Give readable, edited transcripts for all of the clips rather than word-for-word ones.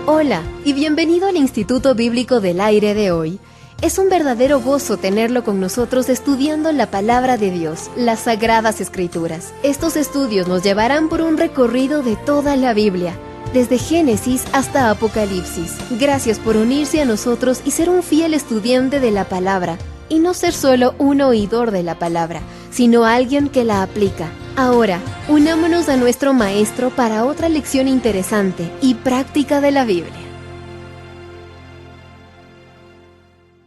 Hola y bienvenido al Instituto Bíblico del Aire de hoy. Es un verdadero gozo tenerlo con nosotros estudiando la Palabra de Dios, las Sagradas Escrituras. Estos estudios nos llevarán por un recorrido de toda la Biblia, desde Génesis hasta Apocalipsis. Gracias por unirse a nosotros y ser un fiel estudiante de la Palabra, y no ser solo un oidor de la Palabra, sino alguien que la aplica. Ahora, unámonos a nuestro Maestro para otra lección interesante y práctica de la Biblia.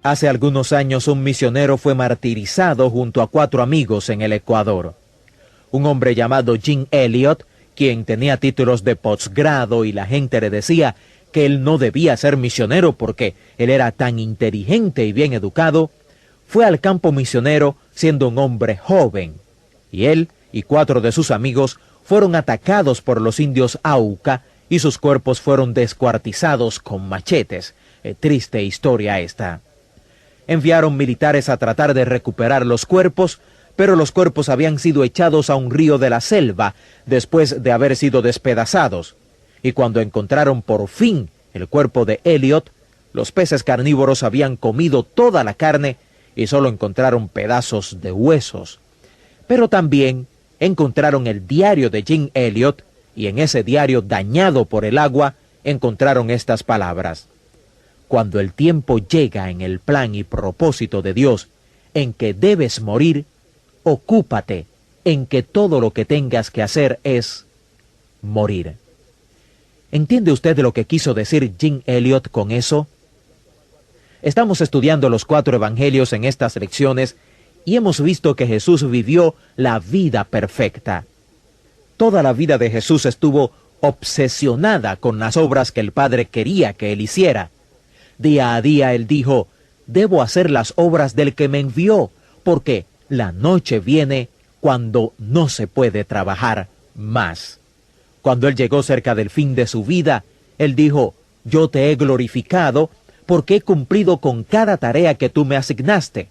Hace algunos años un misionero fue martirizado junto a 4 amigos en el Ecuador. Un hombre llamado Jim Elliot, quien tenía títulos de posgrado y la gente le decía que él no debía ser misionero porque él era tan inteligente y bien educado, fue al campo misionero siendo un hombre joven, y él y 4 de sus amigos fueron atacados por los indios Auca y sus cuerpos fueron descuartizados con machetes. Triste historia esta. Enviaron militares a tratar de recuperar los cuerpos, pero los cuerpos habían sido echados a un río de la selva después de haber sido despedazados. Y cuando encontraron por fin el cuerpo de Elliot, los peces carnívoros habían comido toda la carne y solo encontraron pedazos de huesos. Pero también encontraron el diario de Jim Elliot, y en ese diario dañado por el agua encontraron estas palabras: cuando el tiempo llega en el plan y propósito de Dios en que debes morir, ocúpate en que todo lo que tengas que hacer es morir. ¿Entiende usted lo que quiso decir Jim Elliot con eso? Estamos estudiando los 4 evangelios en estas lecciones y hemos visto que Jesús vivió la vida perfecta. Toda la vida de Jesús estuvo obsesionada con las obras que el Padre quería que él hiciera. Día a día él dijo: debo hacer las obras del que me envió, porque la noche viene cuando no se puede trabajar más. Cuando él llegó cerca del fin de su vida, él dijo: yo te he glorificado porque he cumplido con cada tarea que tú me asignaste.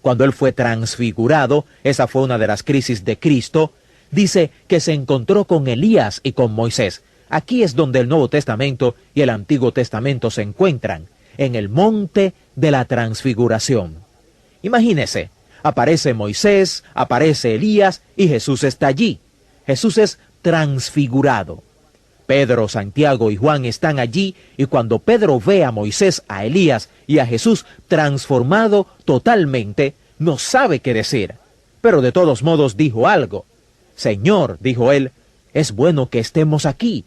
Cuando él fue transfigurado, esa fue una de las crisis de Cristo, dice que se encontró con Elías y con Moisés. Aquí es donde el Nuevo Testamento y el Antiguo Testamento se encuentran, en el monte de la transfiguración. Imagínese, aparece Moisés, aparece Elías y Jesús está allí. Jesús es transfigurado. Pedro, Santiago y Juan están allí, y cuando Pedro ve a Moisés, a Elías y a Jesús transformado totalmente, no sabe qué decir. Pero de todos modos dijo algo. Señor, dijo él, es bueno que estemos aquí.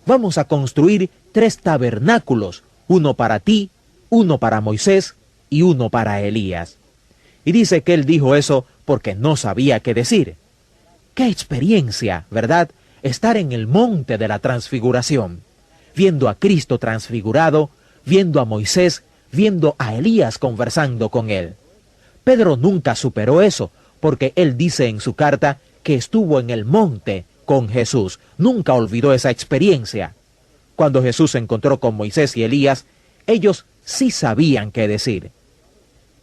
Vamos a construir 3 tabernáculos, uno para ti, uno para Moisés y uno para Elías. Y dice que él dijo eso porque no sabía qué decir. ¡Qué experiencia!, ¿verdad? Estar en el monte de la transfiguración, viendo a Cristo transfigurado, viendo a Moisés, viendo a Elías conversando con él. Pedro nunca superó eso, porque él dice en su carta que estuvo en el monte con Jesús. Nunca olvidó esa experiencia. Cuando Jesús se encontró con Moisés y Elías, ellos sí sabían qué decir.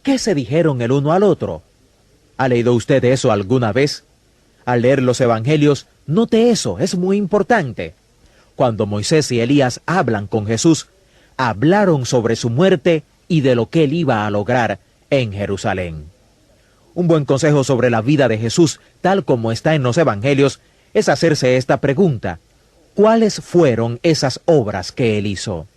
¿Qué se dijeron el uno al otro? ¿Ha leído usted eso alguna vez? Al leer los evangelios, note eso, es muy importante. Cuando Moisés y Elías hablan con Jesús, hablaron sobre su muerte y de lo que él iba a lograr en Jerusalén. Un buen consejo sobre la vida de Jesús, tal como está en los evangelios, es hacerse esta pregunta: ¿cuáles fueron esas obras que él hizo?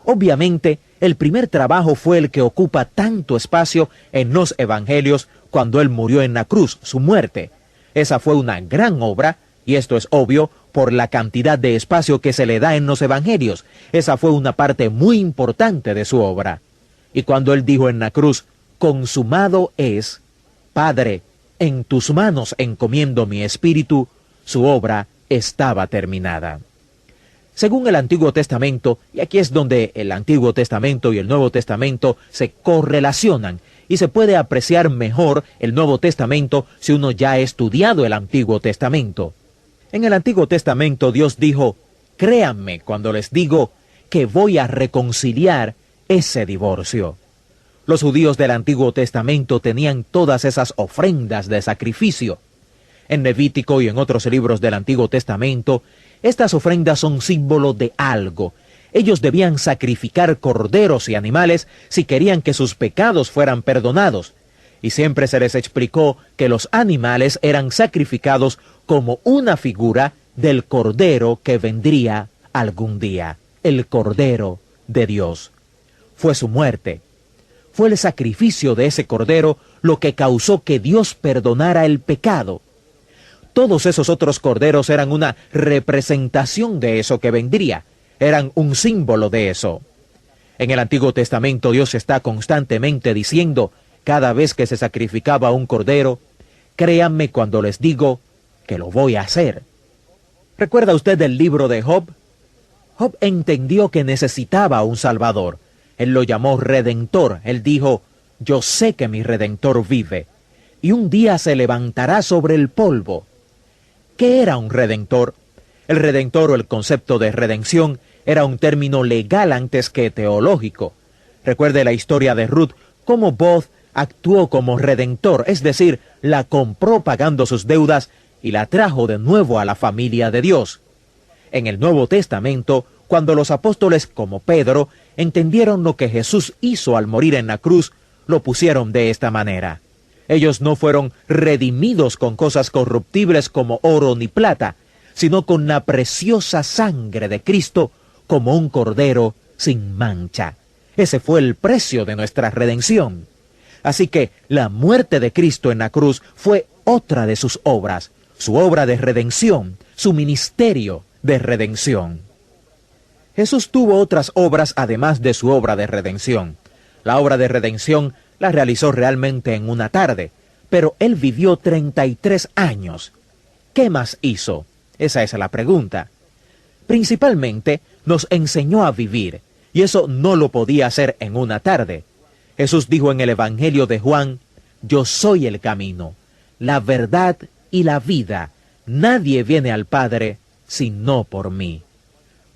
Obviamente, el primer trabajo fue el que ocupa tanto espacio en los evangelios cuando él murió en la cruz, su muerte. Esa fue una gran obra, y esto es obvio por la cantidad de espacio que se le da en los evangelios. Esa fue una parte muy importante de su obra. Y cuando él dijo en la cruz: consumado es, Padre, en tus manos encomiendo mi espíritu, su obra estaba terminada. Según el Antiguo Testamento, y aquí es donde el Antiguo Testamento y el Nuevo Testamento se correlacionan, y se puede apreciar mejor el Nuevo Testamento si uno ya ha estudiado el Antiguo Testamento. En el Antiguo Testamento Dios dijo: créanme cuando les digo que voy a reconciliar ese divorcio. Los judíos del Antiguo Testamento tenían todas esas ofrendas de sacrificio. En Levítico y en otros libros del Antiguo Testamento, estas ofrendas son símbolo de algo. Ellos debían sacrificar corderos y animales si querían que sus pecados fueran perdonados. Y siempre se les explicó que los animales eran sacrificados como una figura del Cordero que vendría algún día, el Cordero de Dios. Fue su muerte, fue el sacrificio de ese Cordero lo que causó que Dios perdonara el pecado. Todos esos otros corderos eran una representación de eso que vendría, eran un símbolo de eso. En el Antiguo Testamento Dios está constantemente diciendo, cada vez que se sacrificaba un cordero, créanme cuando les digo que lo voy a hacer. ¿Recuerda usted el libro de Job? Job entendió que necesitaba un Salvador. Él lo llamó Redentor. Él dijo, yo sé que mi Redentor vive, y un día se levantará sobre el polvo. ¿Qué era un Redentor? El Redentor o el concepto de redención era un término legal antes que teológico. Recuerde la historia de Ruth, cómo Booz actuó como redentor, es decir, la compró pagando sus deudas y la trajo de nuevo a la familia de Dios. En el Nuevo Testamento, cuando los apóstoles como Pedro entendieron lo que Jesús hizo al morir en la cruz, lo pusieron de esta manera. Ellos no fueron redimidos con cosas corruptibles como oro ni plata, sino con la preciosa sangre de Cristo como un cordero sin mancha. Ese fue el precio de nuestra redención. Así que la muerte de Cristo en la cruz fue otra de sus obras, su obra de redención, su ministerio de redención. Jesús tuvo otras obras además de su obra de redención. La obra de redención la realizó realmente en una tarde, pero él vivió 33 años. ¿Qué más hizo? Esa es la pregunta. Principalmente nos enseñó a vivir, y eso no lo podía hacer en una tarde. Jesús dijo en el Evangelio de Juan, yo soy el camino, la verdad y la vida. Nadie viene al Padre sino por mí.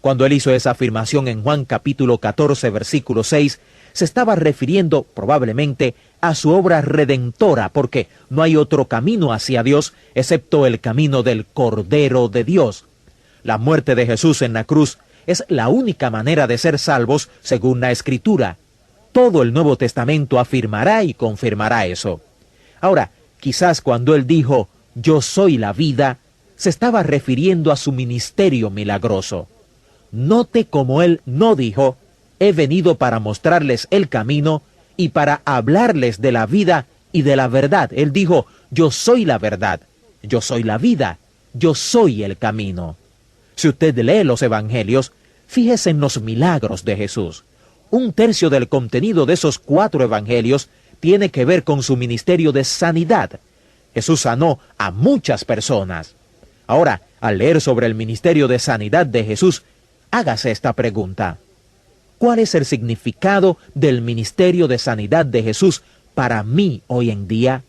Cuando él hizo esa afirmación en Juan capítulo 14, versículo 6, se estaba refiriendo probablemente a su obra redentora, porque no hay otro camino hacia Dios excepto el camino del Cordero de Dios. La muerte de Jesús en la cruz es la única manera de ser salvos según la Escritura. Todo el Nuevo Testamento afirmará y confirmará eso. Ahora, quizás cuando él dijo, yo soy la vida, se estaba refiriendo a su ministerio milagroso. Note cómo él no dijo, he venido para mostrarles el camino y para hablarles de la vida y de la verdad. Él dijo, yo soy la verdad, yo soy la vida, yo soy el camino. Si usted lee los evangelios, fíjese en los milagros de Jesús. 1/3 del contenido de esos 4 evangelios tiene que ver con su ministerio de sanidad. Jesús sanó a muchas personas. Ahora, al leer sobre el ministerio de sanidad de Jesús, hágase esta pregunta. ¿Cuál es el significado del ministerio de sanidad de Jesús para mí hoy en día?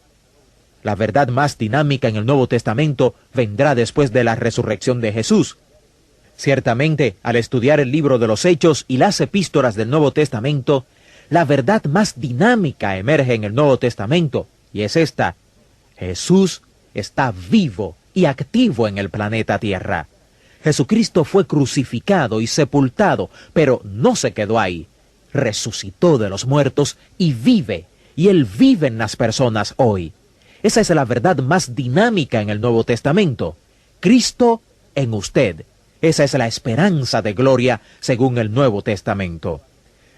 La verdad más dinámica en el Nuevo Testamento vendrá después de la resurrección de Jesús. Ciertamente, al estudiar el libro de los Hechos y las epístolas del Nuevo Testamento, la verdad más dinámica emerge en el Nuevo Testamento, y es esta: Jesús está vivo y activo en el planeta Tierra. Jesucristo fue crucificado y sepultado, pero no se quedó ahí. Resucitó de los muertos y vive, y Él vive en las personas hoy. Esa es la verdad más dinámica en el Nuevo Testamento. Cristo en usted. Esa es la esperanza de gloria según el Nuevo Testamento.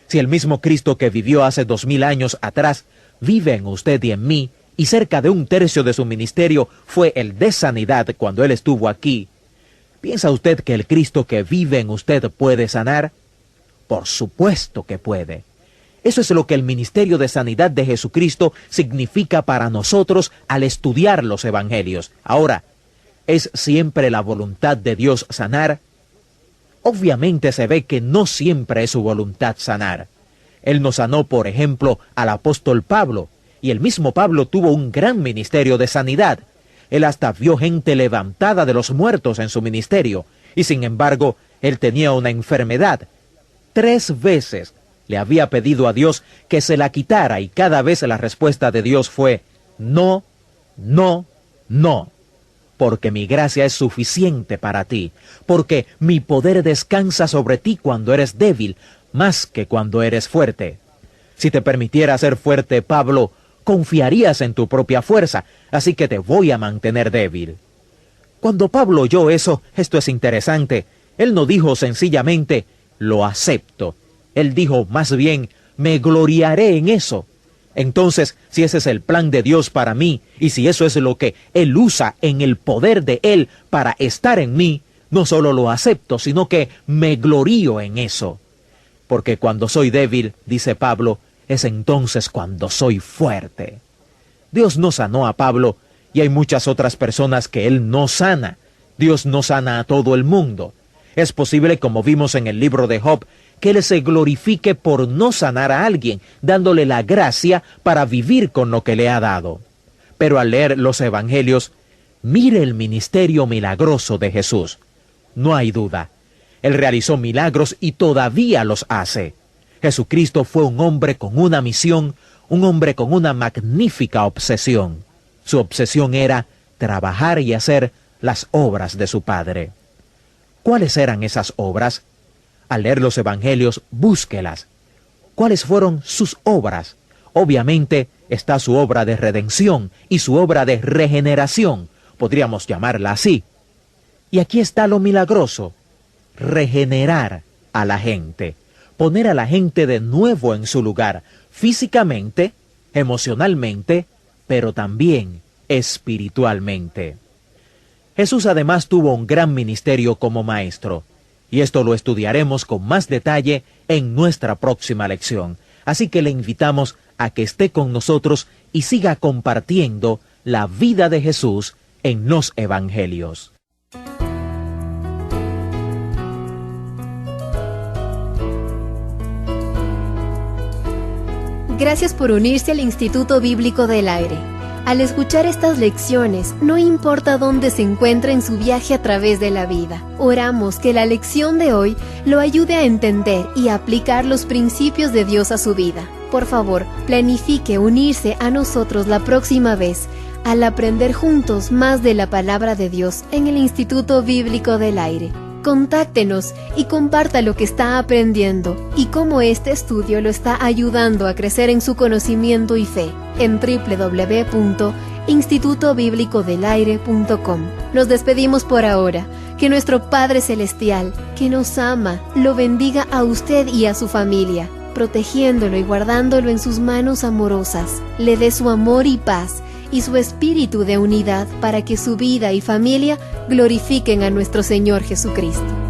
Si el mismo Cristo que vivió hace 2000 años atrás vive en usted y en mí, y cerca de 1/3 de su ministerio fue el de sanidad cuando Él estuvo aquí, ¿piensa usted que el Cristo que vive en usted puede sanar? Por supuesto que puede. Eso es lo que el ministerio de sanidad de Jesucristo significa para nosotros al estudiar los evangelios. Ahora, ¿es siempre la voluntad de Dios sanar? Obviamente se ve que no siempre es su voluntad sanar. Él nos sanó, por ejemplo, al apóstol Pablo, y el mismo Pablo tuvo un gran ministerio de sanidad. Él hasta vio gente levantada de los muertos en su ministerio, y sin embargo, él tenía una enfermedad. 3 veces le había pedido a Dios que se la quitara, y cada vez la respuesta de Dios fue, no, no, no. porque mi gracia es suficiente para ti, porque mi poder descansa sobre ti cuando eres débil, más que cuando eres fuerte. Si te permitiera ser fuerte, Pablo, confiarías en tu propia fuerza, así que te voy a mantener débil. Cuando Pablo oyó eso, esto es interesante, él no dijo sencillamente, lo acepto. Él dijo más bien, me gloriaré en eso. Entonces, si ese es el plan de Dios para mí, y si eso es lo que Él usa en el poder de Él para estar en mí, no solo lo acepto, sino que me glorío en eso. Porque cuando soy débil, dice Pablo, es entonces cuando soy fuerte. Dios no sanó a Pablo, y hay muchas otras personas que Él no sana. Dios no sana a todo el mundo. Es posible, como vimos en el libro de Job, que Él se glorifique por no sanar a alguien, dándole la gracia para vivir con lo que le ha dado. Pero al leer los evangelios, mire el ministerio milagroso de Jesús. No hay duda. Él realizó milagros y todavía los hace. Jesucristo fue un hombre con una misión, un hombre con una magnífica obsesión. Su obsesión era trabajar y hacer las obras de su Padre. ¿Cuáles eran esas obras? Al leer los evangelios, búsquelas. ¿Cuáles fueron sus obras? Obviamente está su obra de redención y su obra de regeneración, podríamos llamarla así. Y aquí está lo milagroso, regenerar a la gente, poner a la gente de nuevo en su lugar, físicamente, emocionalmente, pero también espiritualmente. Jesús además tuvo un gran ministerio como maestro. Y esto lo estudiaremos con más detalle en nuestra próxima lección. Así que le invitamos a que esté con nosotros y siga compartiendo la vida de Jesús en los evangelios. Gracias por unirse al Instituto Bíblico del Aire. Al escuchar estas lecciones, no importa dónde se encuentre en su viaje a través de la vida, oramos que la lección de hoy lo ayude a entender y a aplicar los principios de Dios a su vida. Por favor, planifique unirse a nosotros la próxima vez al aprender juntos más de la palabra de Dios en el Instituto Bíblico del Aire. Contáctenos y comparta lo que está aprendiendo y cómo este estudio lo está ayudando a crecer en su conocimiento y fe en www.institutobiblicodelaire.com. Nos despedimos por ahora. Que nuestro Padre Celestial, que nos ama, lo bendiga a usted y a su familia, protegiéndolo y guardándolo en sus manos amorosas. Le dé su amor y paz y su espíritu de unidad para que su vida y familia glorifiquen a nuestro Señor Jesucristo.